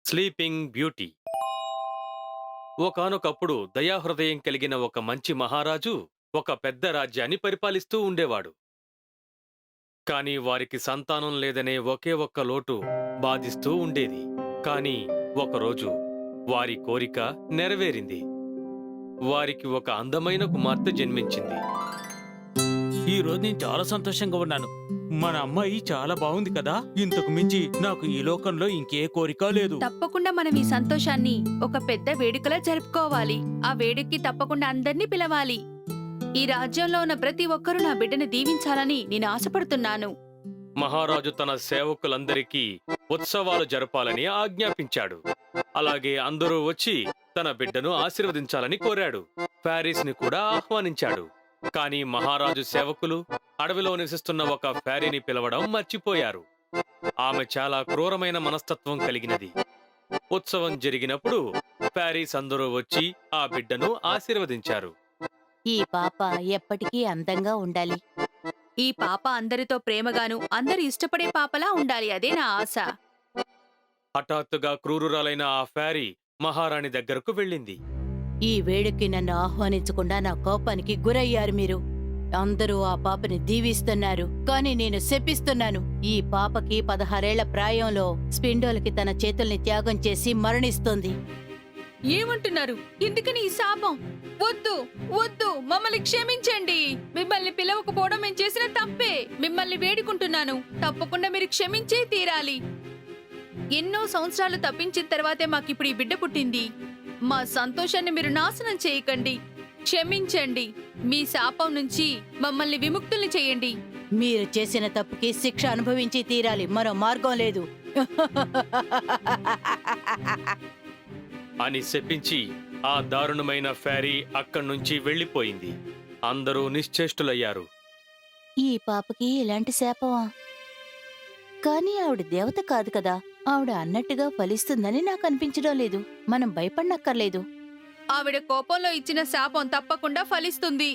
Sleeping beauty. ఒకానొకప్పుడు దయాహృదయం కలిగిన ఒక మంచి మహారాజు ఒక పెద్ద రాజ్యాన్ని పరిపాలిస్తూ ఉండేవాడు. కాని వారికి సంతానం లేదనే ఒకే ఒక్క లోటు బాధిస్తూ ఉండేది. కాని ఒకరోజు వారి కోరిక నెరవేరింది. వారికి ఒక అందమైన కుమార్తె జన్మించింది. ఈ రోజు నేను చాలా సంతోషంగా ఉన్నాను. మన అమ్మాయి చాలా బాగుంది కదా. ఇంతకు మించి నాకు ఈ లోకంలో ఇంకే కోరిక లేదు. తప్పకుండా మనం ఈ సంతోషాన్ని ఒక పెద్ద వేడుకలా జరుపుకోవాలి. ఆ వేడుకకి తప్పకుండా అందర్నీ పిలవాలి. ఈ రాజ్యంలో ఉన్న ప్రతి ఒక్కరూ నా బిడ్డను దీవించాలని నేను ఆశపడుతున్నాను. మహారాజు తన సేవకులందరికీ ఉత్సవాలు జరపాలని ఆజ్ఞాపించాడు. అలాగే అందరూ వచ్చి తన బిడ్డను ఆశీర్వదించాలని కోరాడు. ప్యారిస్ ని కూడా ఆహ్వానించాడు. కాని మహారాజు సేవకులు అడవిలో నివసిస్తున్న ఒక ఫ్యారీని పిలవడం మర్చిపోయారు. ఆమె చాలా క్రూరమైన మనస్తత్వం కలిగినది. ఉత్సవం జరిగినప్పుడు ప్యారిస్ అందరూ వచ్చి ఆ బిడ్డను ఆశీర్వదించారు. ఈ పాప ఎప్పటికీ అందంగా ఉండాలి. ఈ పాప అందరితో ప్రేమగాను అందరూ ఇష్టపడే పాపలా ఉండాలి. అదే నా ఆశ. హఠాత్తుగా క్రూరురాలైన ఆ ఫ్యారీ మహారాణి దగ్గరకు వెళ్ళింది. ఈ వేడుకి నన్ను ఆహ్వానించకుండా నా కోపానికి గురయ్యారు మీరు. అందరూ ఆ పాపని దీవిస్తున్నారు, కానీ నేను శపిస్తున్నాను. ఈ పాపకి 16 ఏళ్ల ప్రాయంలో స్పిండోలకి తన చేతుల్ని త్యాగం చేసి మరణిస్తుంది. ఏమంటున్నారు? ఎందుకని ఈ శాపం? వద్దు వద్దు, మమ్మల్ని క్షమించండి. మిమ్మల్ని పిలవకపోవడం మేము చేసిన తప్పే. మిమ్మల్ని వేడుకుంటున్నాను, తప్పకుండా మీరు క్షమించే తీరాలి. ఎన్నో సంవత్సరాలు తప్పించిన తర్వాతే మాకిప్పుడు ఈ బిడ్డ పుట్టింది. మా సంతోషాన్ని మీరు నాశనం చేయకండి. క్షమించండి. మీ శాపం నుంచి మమ్మల్ని విముక్తుల్ని చేయండి. మీరు చేసిన తప్పుకి శిక్ష అనుభవించి తీరాలి, మరో మార్గం లేదు అని శపించి ఆ దారుణమైన ఫ్యారీ అక్కడ్నుంచి వెళ్లిపోయింది. అందరూ నిశ్చేష్టులయ్యారు. ఈ పాపకి ఇలాంటి శాపమా? కానీ ఆవిడ దేవత కాదు కదా. ఆవిడ అన్నట్టుగా ఫలిస్తుందని నాకు అనిపించడం లేదు. మనం భయపడనక్కర్లేదు. ఆవిడ కోపంలో ఇచ్చిన శాపం తప్పకుండా ఫలిస్తుంది.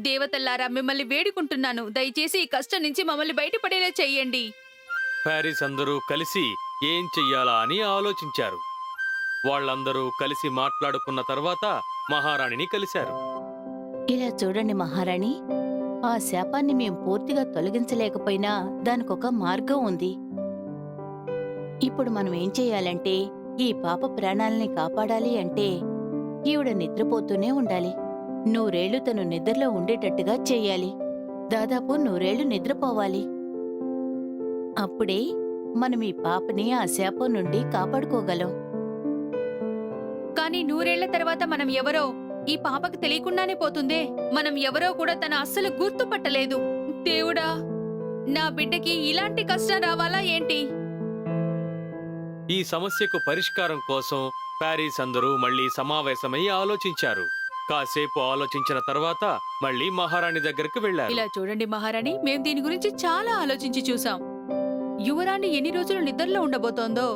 దేవతల్లారా, మిమ్మల్ని వేడుకుంటున్నాను, దయచేసి ఈ కష్టం నుంచి మమ్మల్ని బయటపడేలా చెయ్యండి. ప్యారిస్ అందరూ కలిసి ఏం చెయ్యాలా అని ఆలోచించారు. వాళ్ళందరూ కలిసి మాట్లాడుకున్న తర్వాత మహారాణిని కలిశారు. ఇలా చూడండి మహారాణి, ఆ శాపాన్ని మేం పూర్తిగా తొలగించలేకపోయినా దానికొక మార్గం ఉంది. ఇప్పుడు మనం ఏం చెయ్యాలంటే, ఈ పాప ప్రాణాలని కాపాడాలి అంటే ఈవిడ నిద్రపోతూనే ఉండాలి. 100 ఏళ్లు తను నిద్రలో ఉండేటట్టుగా చెయ్యాలి. దాదాపు 100 ఏళ్లు నిద్రపోవాలి. అప్పుడే మనం ఈ పాపని ఆ శాపం నుండి కాపాడుకోగలం. కానీ 100 ఏళ్ల తర్వాత మనం ఎవరో ఈ పాపకు తెలియకుండానే పోతుందే. మనం ఎవరో కూడా తన అస్సలు గుర్తుపట్టలేదు. దేవుడా, నా బిడ్డకి ఇలాంటి కష్టం రావాలా ఏంటి? ఈ సమస్యకు పరిష్కారం కోసం ప్యారిస్ అందరూ మళ్లీ సమావేశమై ఆలోచించారు. కాసేపు ఆలోచించిన తర్వాత మళ్లీ మహారాణి దగ్గరకు వెళ్లారు. ఇలా చూడండి మహారాణి, మేం దీని గురించి చాలా ఆలోచించి చూసాం. యువరాణి ఎన్ని రోజులు నిద్రలో ఉండబోతోందో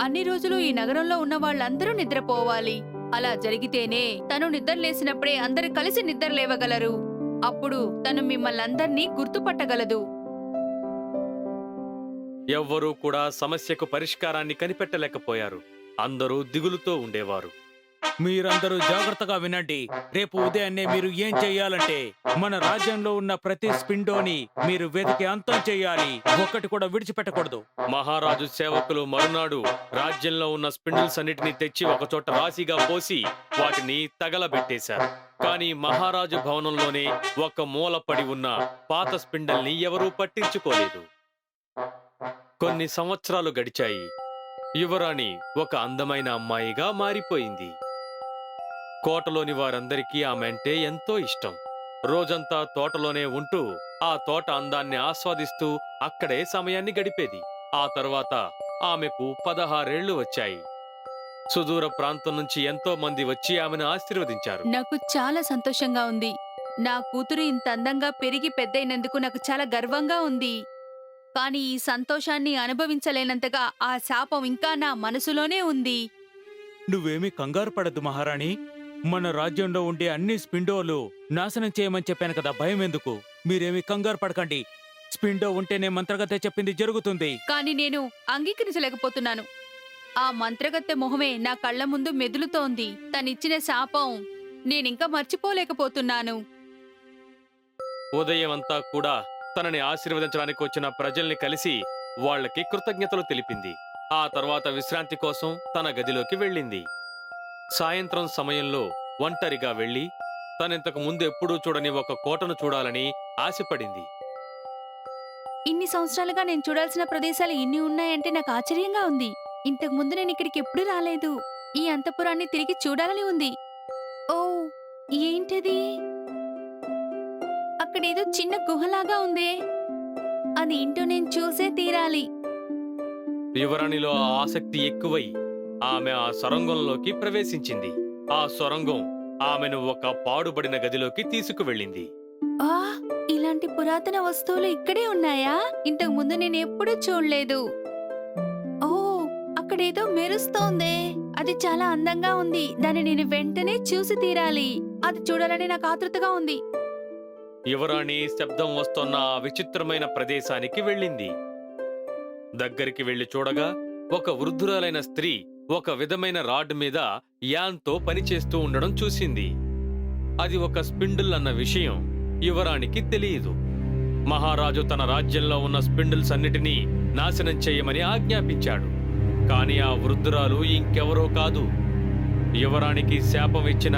అన్ని రోజులు ఈ నగరంలో ఉన్న వాళ్ళందరూ నిద్రపోవాలి. అలా జరిగితేనే తను నిద్రలేసినప్పుడే అందరూ కలిసి నిద్రలేవగలరు. అప్పుడు తను మిమ్మల్నందర్నీ గుర్తుపట్టగలదు. ఎవ్వరూ కూడా సమస్యకు పరిష్కారాన్ని కనిపెట్టలేకపోయారు. అందరూ దిగులుతో ఉండేవారు. మీరందరూ జాగ్రత్తగా వినండి. రేపు ఉదయాన్నే మీరు ఏం చెయ్యాలంటే, మన రాజ్యంలో ఉన్న ప్రతి స్పిండోని మీరు వెతికి అంతం చెయ్యాలి. ఒక్కటి కూడా విడిచిపెట్టకూడదు. మహారాజు సేవకులు మరునాడు రాజ్యంలో ఉన్న స్పిండిల్స్ అన్నిటినీ తెచ్చి ఒకచోట రాశిగా పోసి వాటిని తగలబెట్టేశారు. కానీ మహారాజు భవనంలోనే ఒక మూల పడి ఉన్న పాత స్పిండల్ని ఎవరూ పట్టించుకోలేదు. కొన్ని సంవత్సరాలు గడిచాయి. యువరాణి ఒక అందమైన అమ్మాయిగా మారిపోయింది. కోటలోని వారందరికీ ఆమె అంటే ఎంతో ఇష్టం. రోజంతా తోటలోనే ఉంటూ ఆ తోట అందాన్ని ఆస్వాదిస్తూ అక్కడే సమయాన్ని గడిపేది. ఆ తర్వాత ఆమెకు 16 ఏళ్లు వచ్చాయి. సుదూర ప్రాంతం నుంచి ఎంతో మంది వచ్చి ఆమెను ఆశీర్వదించారు. నాకు చాలా సంతోషంగా ఉంది. నా కూతురు ఇంత అందంగా పెరిగి పెద్దయినందుకు నాకు చాలా గర్వంగా ఉంది. కానీ ఈ సంతోషాన్ని అనుభవించలేనంతగా ఆ శాపం ఇంకా నా మనసులోనే ఉంది. నువ్వేమీ కంగారు పడద్దు మహారాణి. మన రాజ్యంలో ఉండే అన్ని స్పిండోలు నాశనం చేయమని చెప్పాను కదా, భయం ఎందుకు? మీరేమీ కంగారు పడకండి. స్పిండో ఉంటేనే మంత్రగత్తె చెప్పింది జరుగుతుంది. కానీ నేను అంగీకరించలేకపోతున్నాను. ఆ మంత్రగత్తె మొహమే నా కళ్ళ ముందు మెదులుతోంది. తనిచ్చిన శాపం నేనింకా మర్చిపోలేకపోతున్నాను. ఉదయం అంతా కూడా తనని ఆశీర్వదించడానికి వచ్చిన ప్రజల్ని కలిసి వాళ్ళకి కృతజ్ఞతలు తెలిపింది. ఆ తర్వాత విశ్రాంతి కోసం తన గదిలోకి వెళ్ళింది. సాయంత్రం సమయంలో ఒంటరిగా వెళ్లి తనింతకు ముందు ఎప్పుడూ చూడని ఒక కోటను చూడాలని ఆశపడింది. ఇన్ని సంవత్సరాలుగా నేను చూడాల్సిన ప్రదేశాలు ఇన్ని ఉన్నాయంటే నాకు ఆశ్చర్యంగా ఉంది. ఇంతకు ముందు నేను ఇక్కడికి ఎప్పుడూ రాలేదు. ఈ అంతఃపురాన్ని తిరిగి చూడాలని ఉంది. ఓ, ఏంటది? అక్కడేదో చిన్న గుహలాగా ఉందే. అది ఏంటో నేను చూసే తీరాలి. యువరాణిలో ఆ ఆసక్తి ఎక్కువై ఆమె ఆ సొరంగంలోకి ప్రవేశించింది. ఆ సొరంగం ఆమెను ఒక పాడుబడిన గదిలోకి తీసుకువెళ్ళింది. ఆ, ఇలాంటి పురాతన వస్తువులు ఇక్కడే ఉన్నాయా? ఇంతకు ముందు నేను ఎప్పుడూ చూడలేదు. ఓ, అక్కడేదో మెరుస్తోందే. అది చాలా అందంగా ఉంది. దాన్ని నేను వెంటనే చూసి తీరాలి. అది చూడాలని నాకు ఆతృతగా ఉంది. యువరాణి శబ్దం వస్తోన్న ఆ విచిత్రమైన ప్రదేశానికి వెళ్ళింది. దగ్గరికి వెళ్లి చూడగా ఒక వృద్ధురాలైన స్త్రీ ఒక విధమైన రాడ్ మీద యాన్తో పనిచేస్తూ ఉండడం చూసింది. అది ఒక స్పిండిల్ అన్న విషయం యువరాణికి తెలియదు. మహారాజు తన రాజ్యంలో ఉన్న స్పిండిల్స్ అన్నిటినీ నాశనం చేయమని ఆజ్ఞాపించాడు. కాని ఆ వృద్ధురాలు ఇంకెవరో కాదు, యువరాణికి శాపం ఇచ్చిన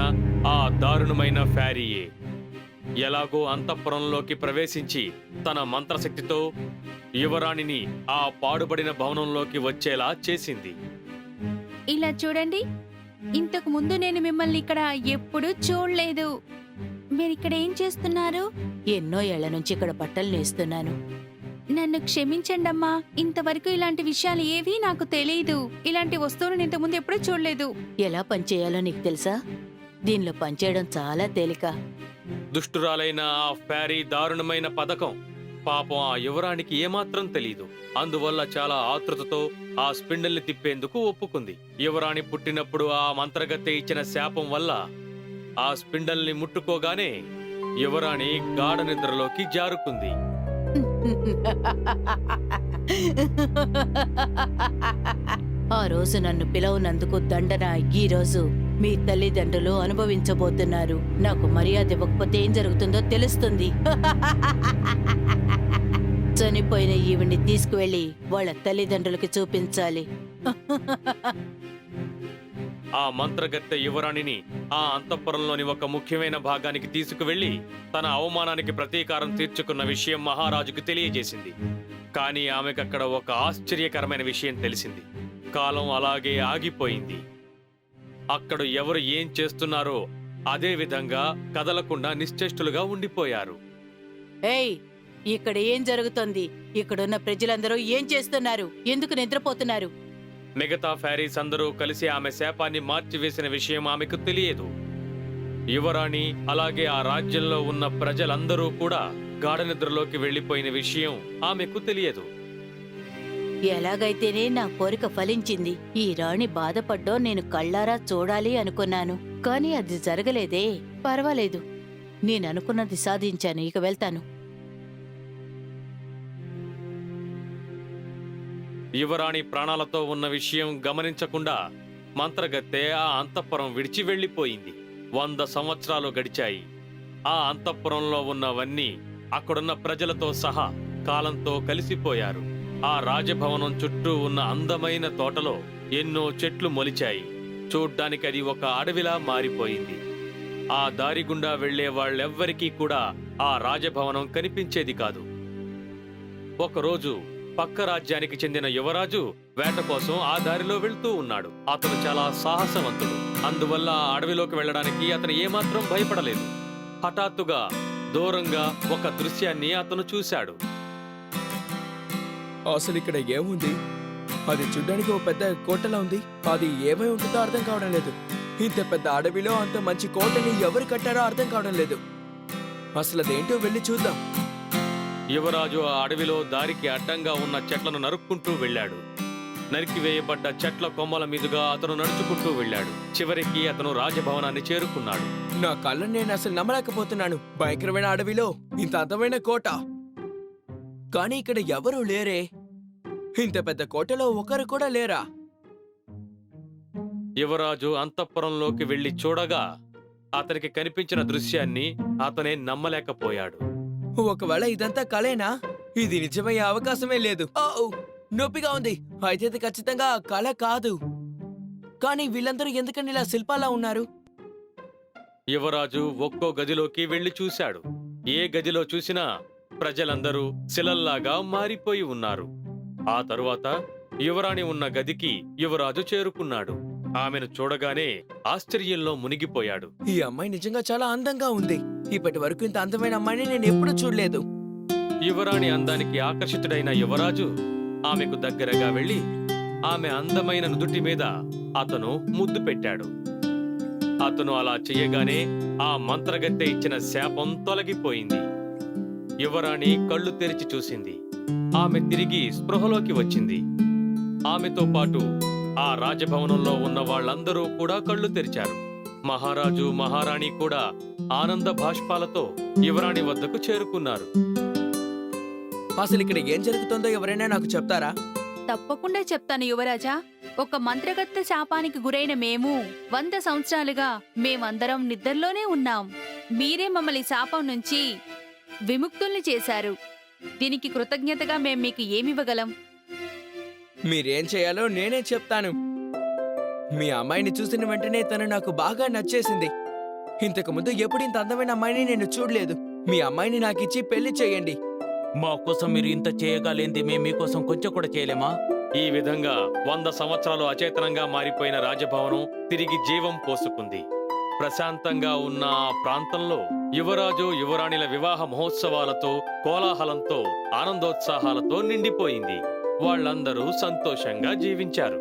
ఆ దారుణమైన ఫ్యారీయే. ఎలాగో అంతఃపురంలోకి ప్రవేశించి తన మంత్రశక్తితో యువరాణిని ఆ పాడుబడిన భవనంలోకి వచ్చేలా చేసింది. ఇలా చూడండి, ఇంతకు ముందు నేను మిమ్మల్ని ఇక్కడ ఎప్పుడూ చూడలేదు. మీరిక్కడ ఏం చేస్తున్నారు? ఎన్నో ఏళ్ల నుంచి ఇక్కడ బట్టలు నేస్తున్నాను. నన్ను క్షమించండమ్మా. ఇంతవరకు ఇలాంటి విషయాలు ఏవీ నాకు తెలీదు. ఇలాంటి వస్తువులను ఇంతకుముందు ఎప్పుడూ చూడలేదు. ఎలా పనిచేయాలో నీకు తెలుసా? దీనిలో పనిచేయడం చాలా తేలిక. దుష్టురాలైన ఆ ఫ్యారీ దారుణమైన పథకం పాపం ఆ యువరానికి ఏమాత్రం తెలీదు. అందువల్ల చాలా ఆతృతతో ఆ స్పిండిల్ని తిప్పేందుకు ఒప్పుకుంది. యువరాణి పుట్టినప్పుడు ఆ మంత్రగత్తె ఇచ్చిన శాపం వల్ల ఆ స్పిండల్ని ముట్టుకోగానే యువరాణి గాఢ నిద్రలోకి జారుకుంది. ఆ రోజు నన్ను పిలవనందుకు దండన ఈ రోజు మీ తల్లిదండ్రులు అనుభవించబోతున్నారు. నాకు మర్యాద ఇవ్వకపోతే ఏం జరుగుతుందో తెలుస్తుంది. చనిపోయిన ఈవిడ్ని తీసుకువెళ్ళి వాళ్ళ తల్లిదండ్రులకి చూపించాలి. ఆ మంత్రగత్తె యువరాణిని ఆ అంతఃపురంలోని ఒక ముఖ్యమైన భాగానికి తీసుకువెళ్లి తన అవమానానికి ప్రతీకారం తీర్చుకున్న విషయం మహారాజుకు తెలియజేసింది. కానీ ఆమెకక్కడ ఒక ఆశ్చర్యకరమైన విషయం తెలిసింది. కాలం అలాగే ఆగిపోయింది. అక్కడ ఎవరు ఏం చేస్తున్నారో అదే విధంగా కదలకుండా నిశ్చేష్టులుగా ఉండిపోయారు. ఏయ్, ఇక్కడ ఏం జరుగుతోంది? ఇక్కడున్న ప్రజలందరూ ఏం చేస్తున్నారు? ఎందుకు నిద్రపోతున్నారు? మిగతా ఫ్యారీస్ అందరూ కలిసి ఆమె శాపాన్ని మార్చివేసిన విషయం ఆమెకు తెలియదు. యువరాణి అలాగే ఆ రాజ్యంలో ఉన్న ప్రజలందరూ కూడా గాఢ నిద్రలోకి వెళ్లిపోయిన విషయం ఆమెకు తెలియదు. ఎలాగైతేనే నా కోరిక ఫలించింది. ఈ రాణి బాధపడ్డో నేను కళ్ళారా చూడాలి అనుకున్నాను. కానీ అది జరగలేదే. పర్వాలేదు, నేననుకున్నది సాధించాను. ఇక వెళ్తాను. యువరాణి ప్రాణాలతో ఉన్న విషయం గమనించకుండా మంత్రగత్తె ఆ అంతఃపురం విడిచి వెళ్లిపోయింది. 100 సంవత్సరాలు గడిచాయి. ఆ అంతఃపురంలో ఉన్నవన్నీ అక్కడున్న ప్రజలతో సహా కాలంతో కలిసిపోయారు. ఆ రాజభవనం చుట్టూ ఉన్న అందమైన తోటలో ఎన్నో చెట్లు మొలిచాయి. చూడ్డానికి అది ఒక అడవిలా మారిపోయింది. ఆ దారి గుండా వెళ్లే వాళ్ళెవ్వరికీ కూడా ఆ రాజభవనం కనిపించేది కాదు. ఒకరోజు పక్క రాజ్యానికి చెందిన యువరాజు వేట కోసం ఆ దారిలో వెళ్తూ ఉన్నాడు. అతను చాలా సాహసవంతుడు. అందువల్ల ఆ అడవిలోకి వెళ్ళడానికి అతను ఏమాత్రం భయపడలేదు. హఠాత్తుగా దూరంగా ఒక దృశ్యాన్ని అతను చూశాడు. అసలు ఇక్కడ ఏముంది? అది చూడ్డానికి ఒక పెద్ద కోటలా ఉంది. అది ఏమై ఉంటుందో అర్థం కావడం లేదు. ఇంత పెద్ద అడవిలో అంత మంచి కోటని ఎవరు కట్టారో అర్థం కావడం లేదు. అసలు అదేంటో వెళ్ళి చూద్దాం. యువరాజు ఆ అడవిలో దారికి అడ్డంగా ఉన్న చెట్లను నరుక్కుంటూ వెళ్ళాడు. నరికివేయబడ్డ చెట్ల కొమ్మల మీదుగా అతను నడుచుకుంటూ వెళ్ళాడు. చివరికి అతను రాజభవనాన్ని చేరుకున్నాడు. నా కళ్ళని నేను అసలు నమ్మలేకపోతున్నాను. భయంకరమైన అడవిలో ఇంత అందమైన కోట. కానీ ఇక్కడ ఎవరూ లేరే. ఇంత పెద్ద కోటలో ఒకరు కూడా లేరా? యువరాజు అంతఃపురంలోకి వెళ్లి చూడగా అతనికి కనిపించిన దృశ్యాన్ని అతనే నమ్మలేకపోయాడు. ఒకవేళ ఇదంతా కలేనా? ఇది నిజమయ్యే అవకాశమే లేదు. ఔ! నొప్పిగా ఉంది. అయితే ఇది ఖచ్చితంగా కళ కాదు. కానీ వీళ్ళందరూ ఎందుకని ఇలా శిల్పాలా ఉన్నారు? యువరాజు ఒక్కో గదిలోకి వెళ్లి చూశాడు. ఏ గదిలో చూసినా ప్రజలందరూ శిలల్లాగా మారిపోయి ఉన్నారు. ఆ తరువాత యువరాణి ఉన్న గదికి యువరాజు చేరుకున్నాడు. ఆమెను చూడగానే ఆశ్చర్యంలో మునిగిపోయాడు. ఈ అమ్మాయి నిజంగా చాలా అందంగా ఉంది. ఇప్పటి వరకు ఇంత అందమైన అమ్మాయిని నేను ఎప్పుడూ చూడలేదు. యువరాణి అందానికి ఆకర్షితుడైన యువరాజు ఆమెకు దగ్గరగా వెళ్లి ఆమె అందమైన నుదుటి మీద అతను ముద్దు పెట్టాడు. అతను అలా చెయ్యగానే ఆ మంత్రగత్తె ఇచ్చిన శాపం తొలగిపోయింది. యువరాణి కళ్ళు తెరిచి చూసింది. ఆమె తిరిగి స్పృహలోకి వచ్చింది. ఆమెతో పాటు ఆ రాజభవనంలో ఉన్న వాళ్ళందరూ కూడా కళ్ళు తెరిచారు. మహారాజు మహారాణి కూడా ఆనంద భాష్పాలతో యువరాణి వద్దకు చేరుకున్నారు. అసలు ఇక్కడ ఏం జరుగుతుందో ఎవరైనా నాకు చెప్తారా? తప్పకుండా చెప్తాను యువరాజా. ఒక మంత్రగత్తె శాపానికి గురైన మేము 100 సంవత్సరాలుగా మేమందరం నిద్రలోనే ఉన్నాం. మీరే మమ్మల్ని శాపం నుంచి విముక్తుల్ని చేశారు. దీనికి కృతజ్ఞతగా మేం మీకు ఏమివ్వగలం? మీరేం చేయాలో నేనే చెప్తాను. మీ అమ్మాయిని చూసిన వెంటనే తను నాకు బాగా నచ్చేసింది. ఇంతకు ముందు ఎప్పుడు ఇంత అందమైన అమ్మాయిని నేను చూడలేదు. మీ అమ్మాయిని నాకిచ్చి పెళ్లి చేయండి. మా కోసం మీరు ఇంత చేయగలేంది మేము మీకోసం కొంచెం కూడా చేయలేమా? ఈ విధంగా 100 సంవత్సరాలు అచేతనంగా మారిపోయిన రాజభవనం తిరిగి జీవం పోసుకుంది. ప్రశాంతంగా ఉన్న ఆ ప్రాంతంలో యువరాజు యువరాణిల వివాహ మహోత్సవాలతో, కోలాహలంతో, ఆనందోత్సాహాలతో నిండిపోయింది. వాళ్ళందరూ సంతోషంగా జీవించారు.